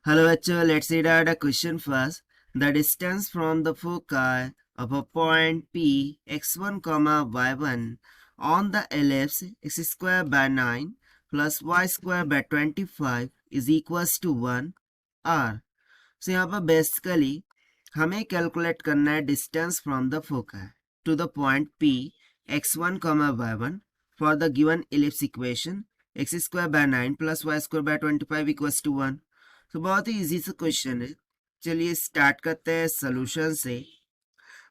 Hello bachcho, let's read out a question first. The distance from the foci of a point P x1, y1 on the ellipse x square by 9 plus y square by 25 is equals to 1 r. So यहाँ पर basically हमें calculate करना है distance from the foci to the point P x1, y1 for the given ellipse equation x square by 9 plus y square by 25 equals to 1. तो बहुत ही easy सा question है. चलिए स्टार्ट करते हैं सोल्यूशन से.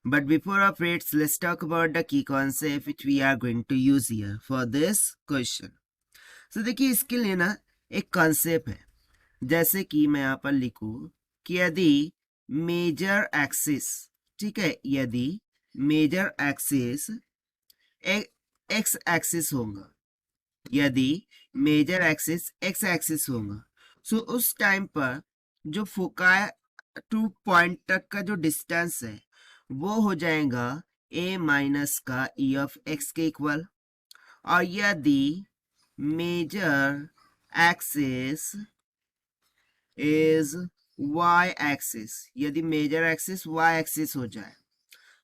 But before of its let's talk about the key concept which we are going to use here for this question. So देखिए इसके लिए ना एक कॉन्सेप्ट है. जैसे कि मैं यहाँ पर लिखूं कि यदि मेजर एक्सिस, ठीक है, यदि मेजर एक्सिस एक्स एक्सिस होगा, यदि मेजर एक्सिस एक्स एक्सिस होगा, सो उस टाइम पर जो फोकाई टू पॉइंट तक का जो डिस्टेंस है वो हो जाएगा a माइनस का e ऑफ x के इक्वल. और यदि major axis is y axis, यदि मेजर एक्सिस y एक्सिस हो जाए,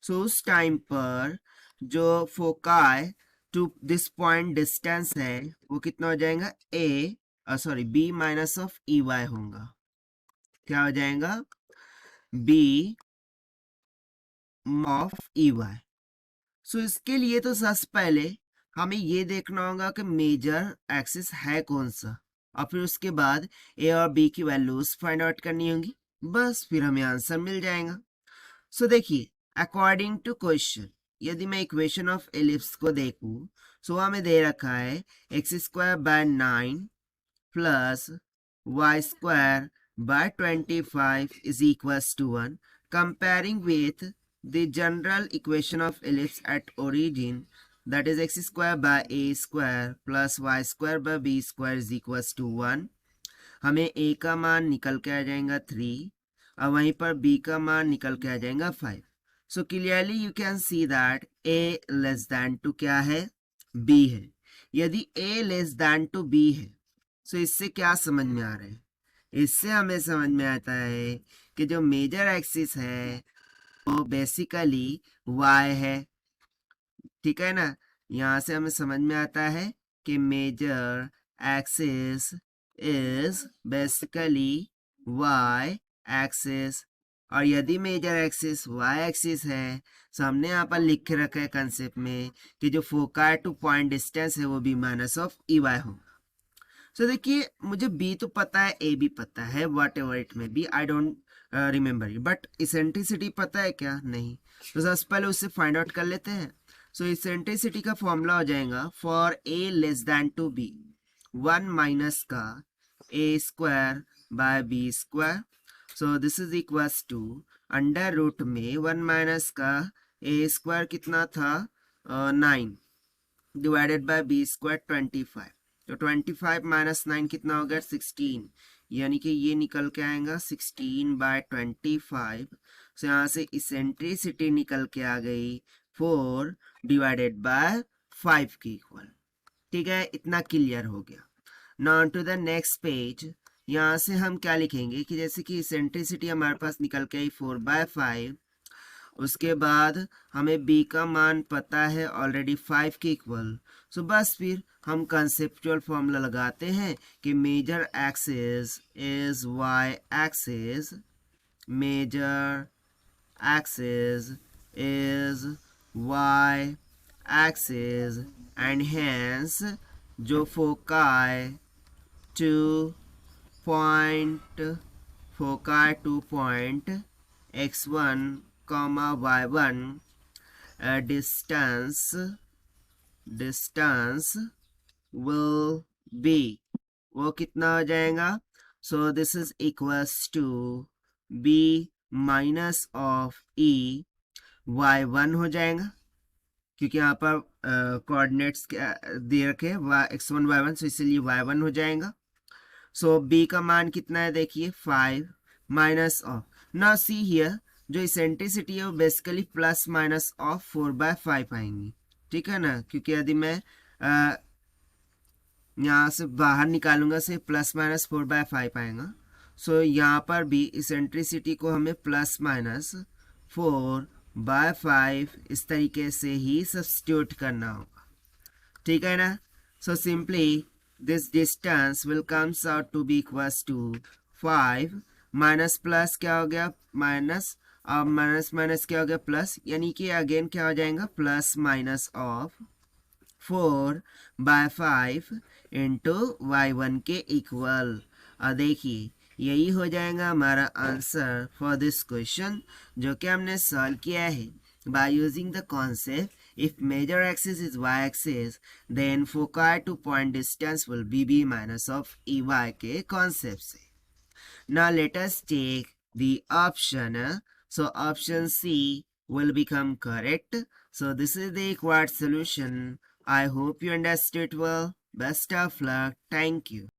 सो उस टाइम पर जो foci to this point distance है वो कितना हो जाएगा b minus of e y होगा. क्या हो जाएगा? b of e y. So इसके लिए तो सबसे पहले हमें ये देखना होगा कि मेजर एक्सिस है कौन सा, और फिर उसके बाद a और b की वैल्यूज फाइंड आउट करनी होंगी. बस फिर हमें आंसर मिल जाएगा. सो देखिए अकॉर्डिंग टू क्वेश्चन, यदि मैं इक्वेशन ऑफ एलिप्स को देखूं, सो हमें दे रखा है x square by 9 plus y square by 25 is equals to 1. Comparing with the general equation of ellipse at origin, that is x square by a square plus y square by b square is equals to 1. हमें a का मान निकल के आ जाएगा 3 और वहीं पर b का मान निकल के आ जाएगा 5. So clearly you can see that a less than to क्या है? b है. यदि a less than to b है, so इससे क्या समझ में आ रहा है? इससे हमें समझ में आता है कि जो मेजर एक्सिस है वो बेसिकली y है. ठीक है ना? यहाँ से हमें समझ में आता है कि major axis is basically y axis. और यदि मेजर एक्सिस y एक्सिस है, तो हमने यहाँ पर लिख के रखा है कंसेप्ट में कि जो फोकाई टू पॉइंट डिस्टेंस है वो b minus of e y होगा. सो देखिए मुझे b तो पता है, a भी पता है, whatever it may be, I don't remember it, but eccentricity पता है क्या? नहीं. तो सबसे पहले उससे फाइंड आउट कर लेते हैं. सो इसेंट्रिसिटी का फॉर्मूला हो जाएगा for a less than two b 1 minus का a square by b square. So this is equals to under root में 1 माइनस का a स्क्वायर कितना था 9 डिवाइडेड बाय b स्क्वायर 25. तो 25 माइनस 9 कितना हो गया 16, यानी कि ये निकल के आएगा 16 बाय 25. तो यहाँ से इसेंट्रिसिटी निकल के आ गई 4 डिवाइडेड बाय 5 के इक्वल. ठीक है, इतना क्लियर हो गया. Now to the next page. यहाँ से हम क्या लिखेंगे कि जैसे कि इसेंट्रिसिटी हमारे पास निकल के आई 4 बाय 5. उसके बाद हमें b का मान पता है ऑलरेडी 5 के इक्वल. सो बस फिर हम कंसेप्चुअल फॉर्मूला लगाते हैं कि major axis is y axis, major axis is y axis, and hence जो foci to point x1, y1 distance will be, वो कितना हो जाएगा? So this is equals to b minus of e y1 हो जाएगा, क्योंकि यहाँ पर कोऑर्डिनेट्स दे रखे x1 y1, सो इसलिए y1 हो जाएगा. सो b का मान कितना है देखिए 5 माइनस ऑफ, ना सी हियर जो इसेंट्रिसिटी है वो basically plus minus of 4 by 5 आएंगी. ठीक है ना? क्योंकि यदि मैं यहाँ से बाहर निकालूंगा से प्लस माइनस 4 बाय 5 आएगा. सो यहाँ पर भी इसेंट्रिसिटी को हमें प्लस माइनस 4/5 इस तरीके से ही सब्स्टिट्यूट करना होगा, ठीक है ना। So simply this distance will comes out to be equals to 5 minus plus क्या हो गया माइनस, अब माइनस माइनस क्या हो गया प्लस, यानी कि अगेन क्या हो जाएगा plus minus of 4/5 into y1 के इक्वल। और देखिए यही हो जाएगा हमारा आंसर फॉर दिस क्वेश्चन जो कि हमने सॉल्व किया है by using the concept if major axis is y-axis then foci to point distance will be b minus of ey के concept से। Now let us take the option. So option C will become correct. So this is the required solution. I hope you understood well. Best of luck. Thank you.